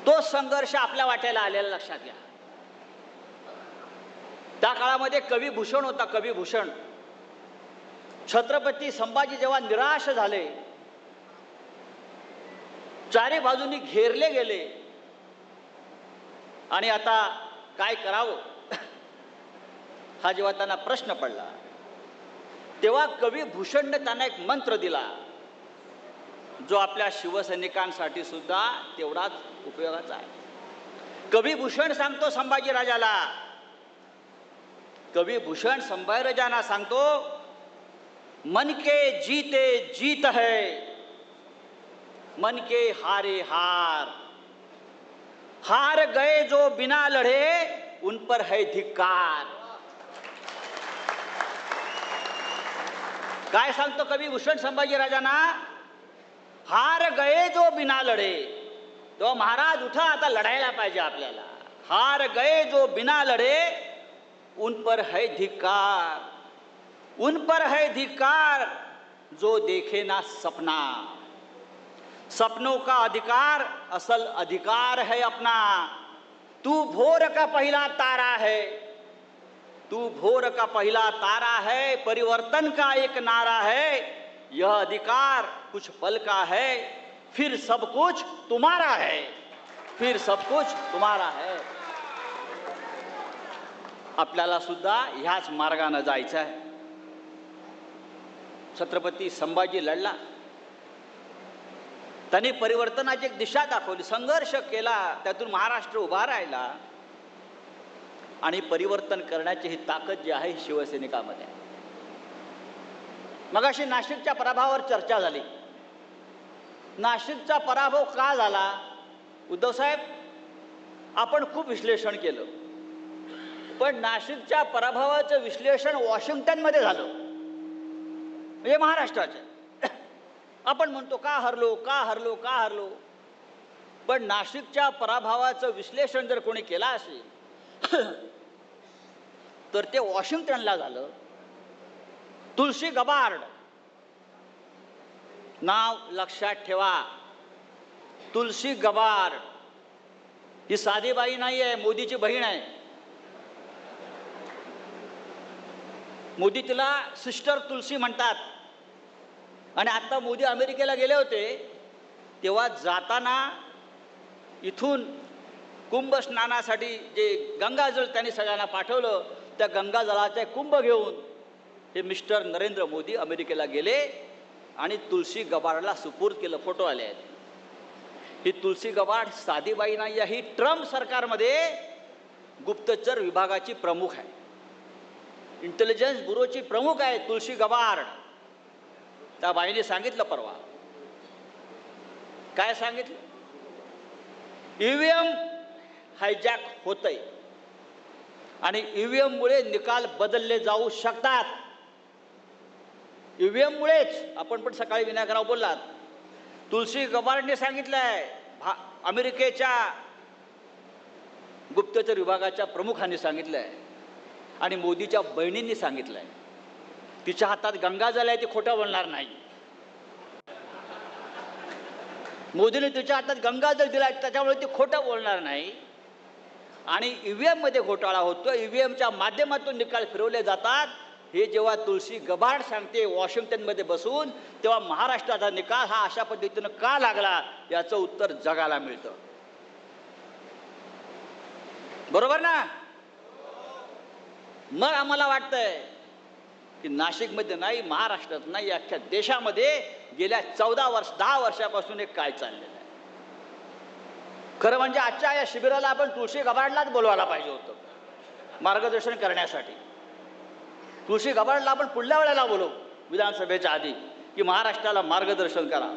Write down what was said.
तो संघर्ष आपल्या वाट्याला आलेला लक्षात घ्या. त्या काळामध्ये कविभूषण होता. कविभूषण छत्रपती संभाजी जेव्हा निराश झाले, चारी बाजूंनी घेरले गेले आणि आता काय करावं हा जेव्हा त्यांना प्रश्न पडला, तेव्हा कविभूषणने त्यांना एक मंत्र दिला, जो आपल्या शिवसैनिकांसाठी सुद्धा तेवढाच उपयोगाचा आहे. कविभूषण सांगतो संभाजी राजाला, कविभूषण संभाजी राजांना सांगतो, मन के जीते जीत है, मन के हारे हार, हार गए जो बिना लढे उन पर है धिक्कार. काय सांगतो कविभूषण संभाजी राजांना? हार गए जो बिना लढे. तो महाराज उठा, आता लढायला पाहिजे आपल्याला. हार गए जो बिना लढे उन पर है धिक्कार, उन पर है धिक्कार जो देखे ना सपना. सपनों का अधिकार असल अधिकार है अपना. तू भोर का पहला तारा है, तू भोर का पहला तारा है, परिवर्तन का एक नारा है. यह अधिकार कुछ पल का है, फिर सब कुछ तुम्हारा है, फिर सब कुछ तुम्हारा है. आपल्याला सुद्धा ह्याच मार्गाने जायचं आहे. छत्रपती संभाजी लढला, त्यांनी परिवर्तनाची एक दिशा दाखवली, संघर्ष केला, त्यातून महाराष्ट्र उभा राहिला आणि परिवर्तन करण्याची ही ताकद जी आहे शिवसैनिकामध्ये. मगाशी नाशिकच्या पराभवावर चर्चा झाली. नाशिकचा पराभव का झाला? उद्धव साहेब, आपण खूप विश्लेषण केलं, पण नाशिकच्या पराभवाचं विश्लेषण वॉशिंग्टनमध्ये झालं, म्हणजे महाराष्ट्राचे. आपण म्हणतो का हरलो, का हरलो, का हरलो, पण नाशिकच्या पराभवाचं विश्लेषण जर कोणी केला असेल तर ते वॉशिंग्टनला झालं. तुलसी गबार्ड नाव लक्षात ठेवा. तुलसी गबार्ड ही साधी बाई नाही आहे, मोदीची बहीण आहे. मोदी तिला सिस्टर तुलसी म्हणतात. आणि आता मोदी अमेरिकेला गेले होते तेव्हा जाताना इथून कुंभ स्नानासाठी जे गंगाजळ त्यांनी सगळ्यांना पाठवलं, त्या गंगाजळाचे कुंभ घेऊन हे मिस्टर नरेंद्र मोदी अमेरिकेला गेले आणि तुलसी गबार्डला सुपूर्द केलं. फोटो आले आहेत. ही तुलसी गबार्ड साधी बाई नाही आहे, ही ट्रम्प सरकारमध्ये गुप्तचर विभागाची प्रमुख आहे, इंटेलिजन्स ब्युरोची प्रमुख आहे तुलसी गबार्ड. त्या बाईने सांगितलं परवा, काय सांगितलं? ईव्हीएम हायजॅक होतंय आणि ईव्हीएम मुळे निकाल बदलले जाऊ शकतात. ईव्हीएम मुळेच. आपण पण सकाळी विनायकराव बोललात, तुलसी गबार्डने सांगितलंय, अमेरिकेच्या गुप्तचर विभागाच्या प्रमुखांनी सांगितलंय आणि मोदीच्या बहिणींनी सांगितलंय. तिच्या हातात गंगाजल आहे, ती खोटं बोलणार नाही. मोदीने तिच्या हातात गंगाजल दिला, त्याच्यामुळे ती खोटं बोलणार नाही. आणि ईव्हीएम मध्ये घोटाळा होतो, ईव्हीएमच्या माध्यमातून निकाल फिरवले जातात, हे जेव्हा तुलसी गबार्ड सांगते वॉशिंग्टनमध्ये बसून, तेव्हा महाराष्ट्राचा निकाल हा अशा पद्धतीनं का लागला याचं उत्तर जगाला मिळतं. बरोबर ना? मग आम्हाला वाटतंय की नाशिकमध्ये नाही, महाराष्ट्रात नाही, अख्ख्या देशामध्ये गेल्या 10 वर्षापासून एक काय चाललेलं आहे. खरं म्हणजे आजच्या या शिबिराला आपण तुळशी गबार्डलाच बोलवायला पाहिजे होतं मार्गदर्शन करण्यासाठी. तुळशी गबार्डला आपण पुढल्या वेळेला बोलवू विधानसभेच्या आधी, की महाराष्ट्राला मार्गदर्शन करा.